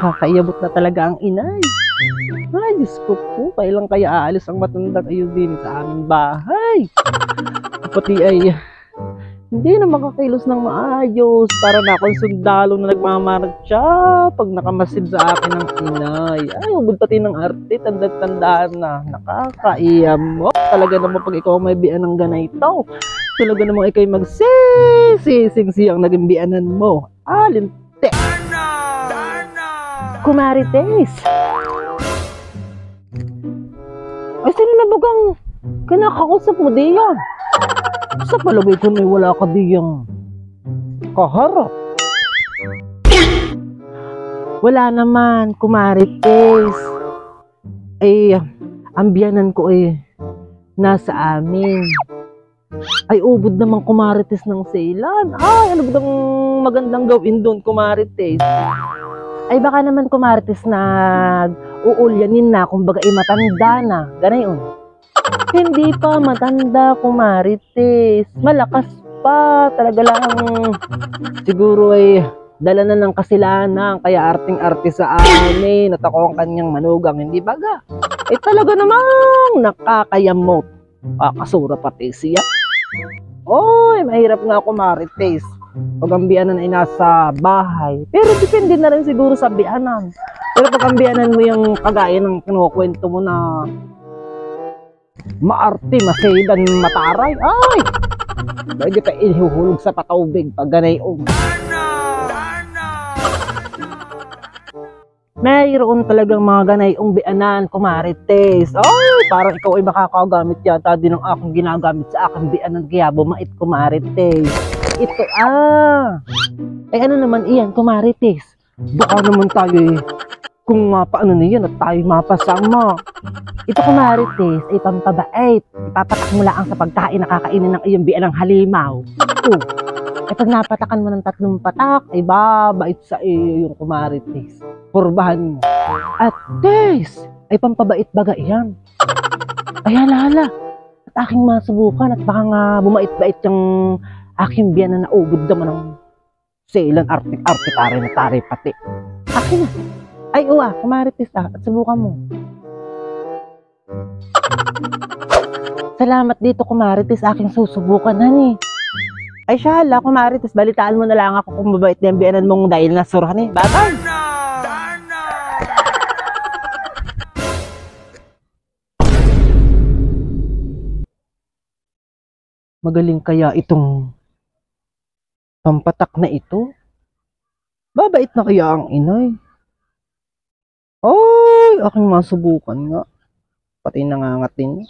Nakakaiyabot na talaga ang inay. Ay, Diyos ko po, kailan kaya aalis ang matandang ayun din sa aming bahay? Pati ay, hindi na makakilos ng maayos para na akong sundalo na nagmamarcha pag nakamasid sa akin ng inay. Ay, ubod pati ng arte, tanda-tandaan na. Nakakaiyamot. Talaga naman pag ikaw may bian ng ganito. Talaga naman ikaw'y magsising siyang naging bianan mo. Alinte. Kumarites. Ay, sino na bagang kinakausap mo diyan? Sa palagay ko na wala ka diyang kaharap. Wala naman, Kumarites. Ay, ang biyanan ko ay nasa amin. Ay, ubod naman, Kumarites, ng sailan. Ay, ano ba magandang gawin doon, Kumarites? Ay, baka naman, Kumarites, nag-uulyanin na, kumbaga matanda na. Ganayon. Hindi pa matanda, Kumarites. Malakas pa. Talaga lang, siguro ay dala na ng kasilanan. Kaya arting-arte sa amin. At ako ang kanyang manugang. Hindi baga. Ay, talaga namang nakakayamot. Kakasura pati siya. Oy, mahirap nga, Kumarites. Pag ang biyanan ay nasa bahay. Pero depende na rin siguro sa biyanan. Pero pag ang biyanan mo yung kagaya ng kinukwento mo na maarte, masaydan, mataray, ay! Pwede pa ihuhulog sa patubig pag ganayon. Mayroon talagang mga ganayong bianan, Kumarites. Ay, parang ikaw ay makakagamit yata din ng aking ginagamit sa aking bianan. Kaya bumait, Kumarites. Ito, ay ano naman iyan, Kumarites? Baka naman tayo kung paano na yan at tayo mapasama. Ito, Kumarites, ay pampabait. Ipapatak mo lang sa pagkain na kakainin ng iyong bianang halimaw. Ay pag napatakan mo ng 3 patak, ay babait sa iyo yung, Kumarites. Kurbahan mo. At guys, ay pampabait baga iyan. Ay hala. At aking masubukan at baka nga bumait-bait yung aking biyanan na ubod naman ng sailan, arte-arte, tare na tare pati. Akin na. Ay uwa, Kumarites at subukan mo. Salamat dito, Kumarites, aking susubukan, hani. Ay shala, Kumarites, balitaan mo na lang ako kung mabait na yung biyanan mong dahil nasurahan eh. Bye-bye! Magaling kaya itong pampatak na ito? Babait na kaya ang inay? Ay, aking masubukan nga. Pati nangangatin.